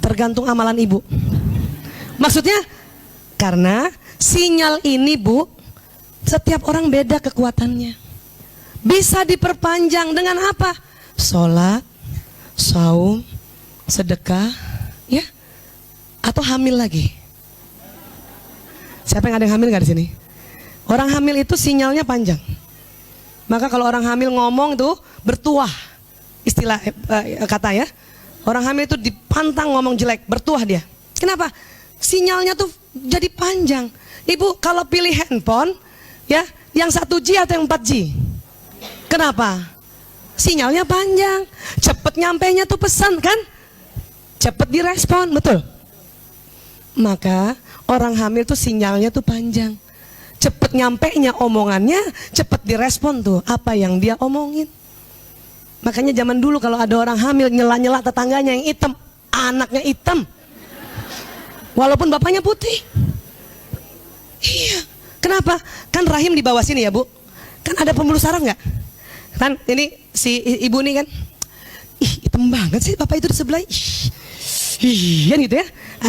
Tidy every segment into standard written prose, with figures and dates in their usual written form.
Tergantung amalan ibu. Maksudnya karena sinyal ini Bu, setiap orang beda kekuatannya. Bisa diperpanjang dengan apa? Sholat, saum, sedekah, ya, atau hamil lagi. Siapa yang ada yang hamil nggak di sini? Orang hamil itu sinyalnya panjang. Maka kalau orang hamil ngomong tuh bertuah, istilah kata ya. Orang hamil itu dipantang ngomong jelek, bertuah dia. Kenapa? Sinyalnya tuh jadi panjang. Ibu kalau pilih handphone, ya, yang 1G atau yang 4G? Kenapa? Sinyalnya panjang, cepet nyampainya tuh pesan kan? Cepet direspon, betul? Maka orang hamil tuh sinyalnya tuh panjang. Cepet nyampainya omongannya, cepet direspon tuh apa yang dia omongin. Makanya zaman dulu kalau ada orang hamil nyela-nyela tetangganya yang hitam, anaknya hitam, walaupun bapaknya putih. Iya, kenapa? Kan rahim di bawah sini ya Bu. Kan ada pembuluh saraf nggak? Kan ini si ibu nih kan, ih hitam banget sih bapak itu di sebelah. Iya gitu ya,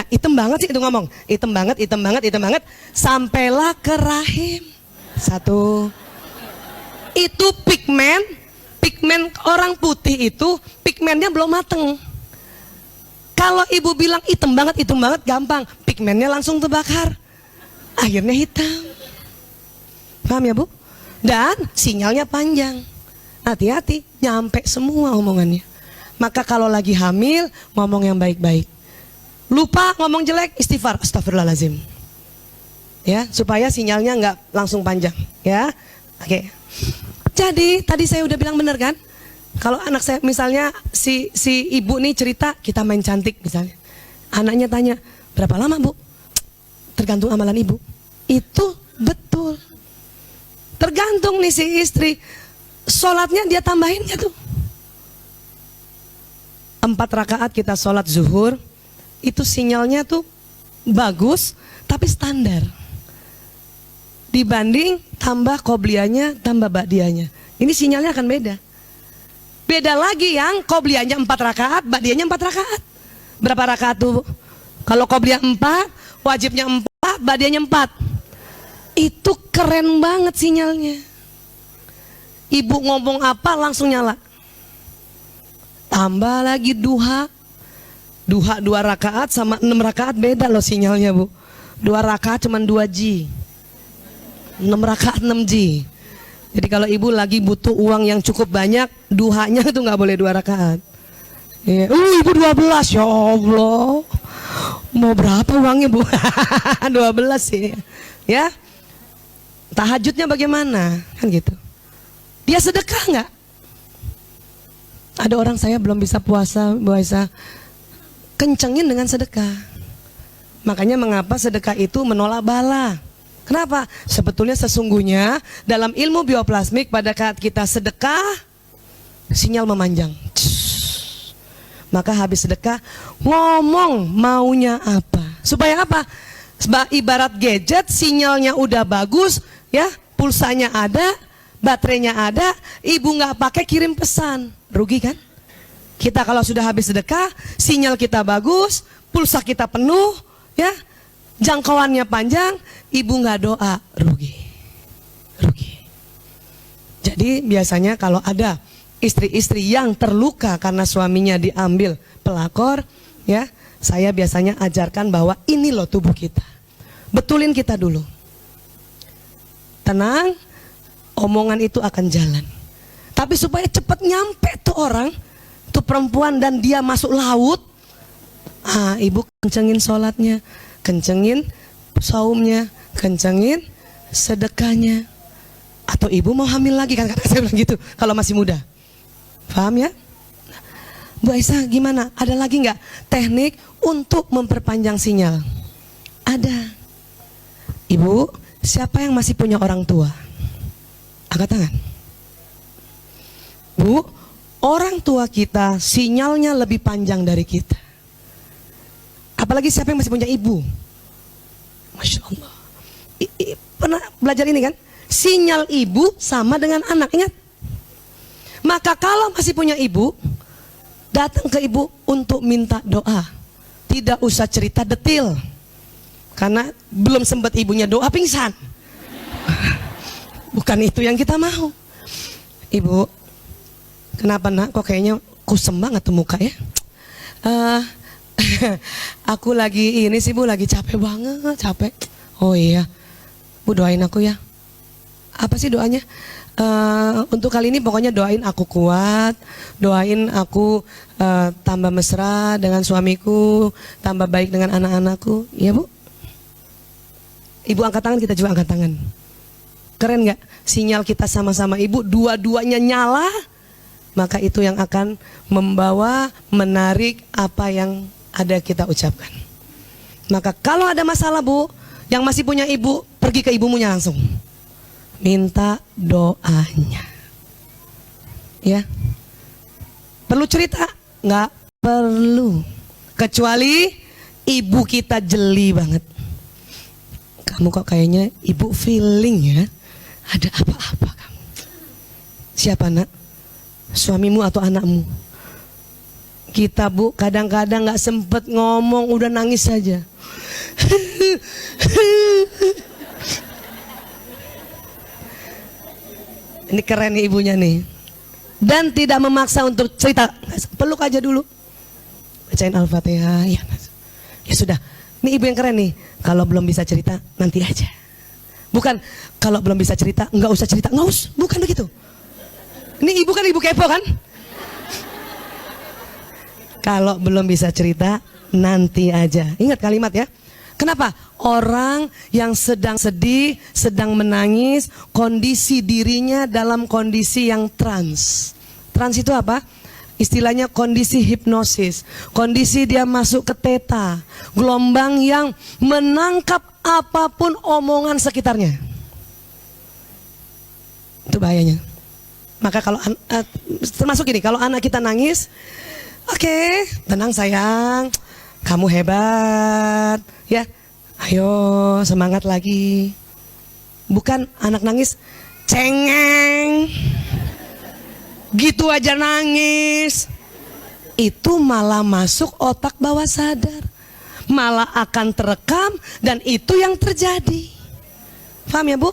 hitam banget sih itu ngomong, hitam banget, hitam banget, hitam banget, sampailah ke rahim. Satu, itu pigmen orang putih itu pigmennya belum mateng. Kalau ibu bilang hitam banget gampang, pigmennya langsung terbakar, akhirnya hitam. Paham ya Bu? Dan sinyalnya panjang. Hati-hati, nyampe semua omongannya. Maka kalau lagi hamil, ngomong yang baik-baik. Lupa ngomong jelek, istighfar, astagfirullahaladzim. Ya, supaya sinyalnya nggak langsung panjang. Ya, oke. Jadi tadi saya udah bilang bener kan? Kalau anak saya misalnya si ibu nih cerita kita main cantik misalnya. Anaknya tanya, berapa lama Bu? Tergantung amalan ibu. Itu betul. Tergantung nih si istri. Sholatnya dia tambahinnya tuh. 4 rakaat kita sholat zuhur, itu sinyalnya tuh bagus, tapi standar. Dibanding tambah qobliyahnya, tambah ba'diyahnya. Ini sinyalnya akan beda. Beda lagi yang qobliyahnya 4 rakaat, ba'diyahnya 4 rakaat. Berapa rakaat tuh? Kalau qobliyah 4, wajibnya 4, ba'diyahnya 4. Itu keren banget sinyalnya. Ibu ngomong apa langsung nyala. Tambah lagi duha. Duha 2 rakaat sama 6 rakaat beda loh sinyalnya Bu. 2 rakaat cuma 2G. 6 rakaat 6G. Jadi kalau ibu lagi butuh uang yang cukup banyak, duhanya itu nggak boleh 2 rakaat. Ya, ibu 12, ya Allah. Mau berapa uangnya Bu? 12 sih. Ya. Tahajudnya bagaimana? Kan gitu. Dia sedekah nggak? Ada orang saya belum bisa puasa, kencengin dengan sedekah. Makanya mengapa sedekah itu menolak bala? Kenapa? Sebetulnya sesungguhnya dalam ilmu bioplasmik pada saat kita sedekah, sinyal memanjang. Maka habis sedekah ngomong maunya apa? Supaya apa? Sebab ibarat gadget, sinyalnya udah bagus, ya, pulsanya ada, baterainya ada, ibu nggak pakai kirim pesan, rugi kan? Kita kalau sudah habis sedekah, sinyal kita bagus, pulsa kita penuh, ya, jangkauannya panjang, ibu nggak doa, rugi. Jadi biasanya kalau ada istri-istri yang terluka karena suaminya diambil pelakor, ya, saya biasanya ajarkan bahwa ini loh tubuh kita. Betulin kita dulu. Tenang, omongan itu akan jalan. Tapi supaya cepat nyampe tuh orang, tuh perempuan dan dia masuk laut, ibu kencengin sholatnya, kencengin saumnya, kencengin sedekahnya. Atau ibu mau hamil lagi kan, kata saya bilang gitu kalau masih muda. Paham ya? Bu Aisyah gimana? Ada lagi nggak teknik untuk memperpanjang sinyal? Ada. Ibu, siapa yang masih punya orang tua? Angkat tangan. Bu, orang tua kita sinyalnya lebih panjang dari kita. Apalagi siapa yang masih punya ibu? Masya Allah. Pernah belajar ini kan? Sinyal ibu sama dengan anak, ingat? Maka kalau masih punya ibu, datang ke ibu untuk minta doa. tidak usah cerita detil. Karena belum sempat ibunya doa pingsan. Bukan itu yang kita mau. Ibu, kenapa nak? Kok kayaknya kusem banget tuh muka ya? Aku lagi ini sih Bu, lagi capek banget, capek. Oh iya, Bu doain aku ya. Apa sih doanya? Untuk kali ini pokoknya doain aku kuat, doain aku tambah mesra dengan suamiku, tambah baik dengan anak-anakku. Iya Bu? Ibu angkat tangan, kita juga angkat tangan. Keren gak? Sinyal kita sama-sama ibu, dua-duanya nyala. Maka itu yang akan membawa, menarik apa yang ada kita ucapkan. Maka kalau ada masalah Bu, yang masih punya ibu, pergi ke ibunya langsung. Minta doanya. Ya. Perlu cerita? Nggak perlu. Kecuali ibu kita jeli banget. Kamu kok kayaknya ibu feeling ya, ada apa-apa kamu. Siapa nak? Suamimu atau anakmu? Kita Bu kadang-kadang nggak sempet ngomong, udah nangis saja. Ini keren nih ibunya nih. Dan tidak memaksa untuk cerita, peluk aja dulu, bacain Al-Fatihah. Ya sudah. Ini ibu yang keren nih. Kalau belum bisa cerita nanti aja. Bukan kalau belum bisa cerita nggak usah cerita, nggak usah. Bukan begitu. Ini ibu kan ibu kepo kan? Kalau belum bisa cerita nanti aja. Ingat kalimat ya. Kenapa? Orang yang sedang sedih, sedang menangis, kondisi dirinya dalam kondisi yang trans. Trans itu apa? Istilahnya kondisi hipnosis. Kondisi dia masuk ke theta, gelombang yang menangkap apapun omongan sekitarnya. Itu bahayanya. Maka kalau termasuk ini, kalau anak kita nangis, oke, tenang sayang, kamu hebat, ya, ayo semangat lagi. Bukan anak nangis, cengeng, gitu aja nangis. Itu malah masuk otak bawah sadar, malah akan terekam dan itu yang terjadi. Paham ya Bu?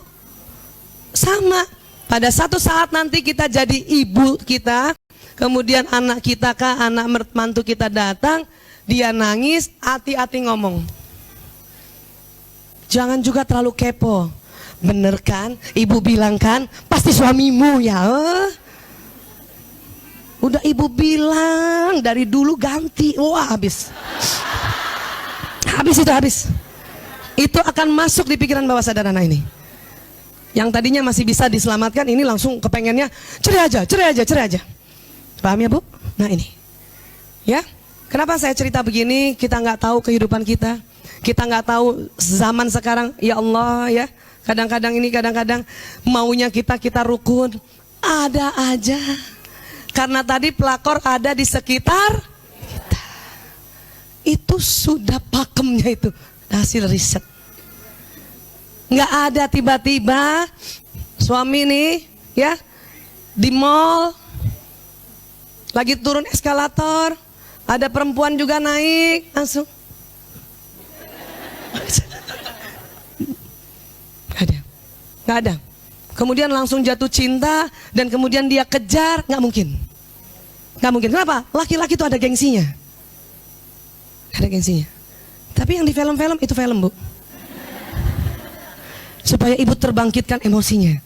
Sama. Pada satu saat nanti kita jadi ibu kita, kemudian anak kita kah, anak mertua kita datang, dia nangis, hati-hati ngomong. Jangan juga terlalu kepo. Bener kan? Ibu bilang kan, pasti suamimu ya. Udah ibu bilang dari dulu ganti, wah habis. Habis itu habis. Itu akan masuk di pikiran bawah sadar anak ini. Yang tadinya masih bisa diselamatkan, ini langsung kepengennya cerai aja, cerai aja, cerai aja. Paham ya Bu? Nah ini, ya. Kenapa saya cerita begini? Kita nggak tahu kehidupan kita, kita nggak tahu zaman sekarang. Ya Allah ya. Kadang-kadang ini, kadang-kadang maunya kita rukun, ada aja. Karena tadi pelakor ada di sekitar kita. Itu sudah pakemnya itu hasil riset. Nggak ada tiba-tiba suami nih ya di mall lagi turun eskalator, ada perempuan juga naik langsung. Nggak ada. Kemudian langsung jatuh cinta dan kemudian dia kejar, nggak mungkin. Nggak mungkin. Kenapa? Laki-laki itu ada gengsinya. Ada gengsinya. Tapi yang di film-film itu film Bu. Supaya ibu terbangkitkan emosinya.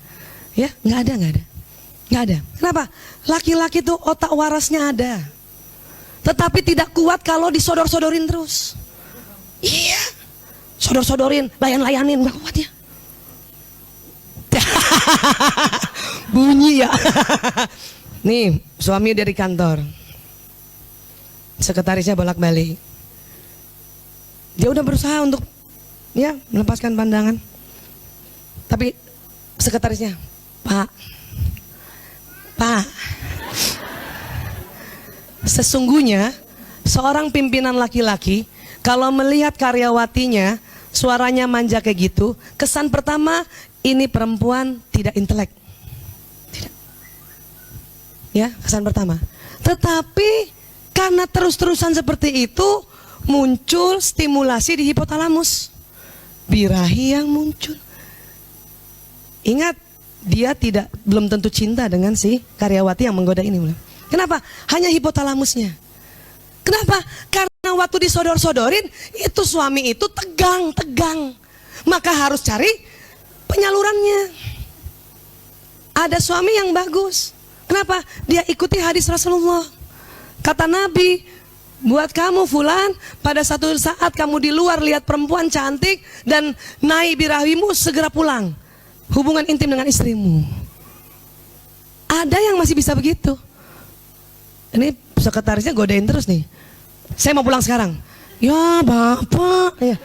Ya, nggak ada. Nggak ada. Kenapa? Laki-laki itu otak warasnya ada. Tetapi tidak kuat kalau disodor-sodorin terus. Iya. Sodor-sodorin, layan-layanin, nggak kuat ya. Bunyi ya. Nih, suami dari kantor. Sekretarisnya bolak-balik. Dia udah berusaha untuk ya melepaskan pandangan. Tapi sekretarisnya, Pak, sesungguhnya seorang pimpinan laki-laki kalau melihat karyawatinya suaranya manja kayak gitu, kesan pertama ini perempuan tidak intelek. Tidak. Ya, kesan pertama. Tetapi karena terus-terusan seperti itu, muncul stimulasi di hipotalamus, birahi yang muncul. Ingat, dia belum tentu cinta dengan si karyawati yang menggoda ini. Kenapa? Hanya hipotalamusnya. Kenapa? Karena waktu disodor-sodorin, itu suami itu tegang. Maka harus cari penyalurannya. Ada suami yang bagus. Kenapa? Dia ikuti hadis Rasulullah. Kata Nabi, buat kamu fulan, pada satu saat kamu di luar lihat perempuan cantik dan naik birahimu, segera pulang. Hubungan intim dengan istrimu. Ada yang masih bisa begitu. Ini sekretarisnya godain terus nih. Saya mau pulang sekarang. Ya bapak. Ya.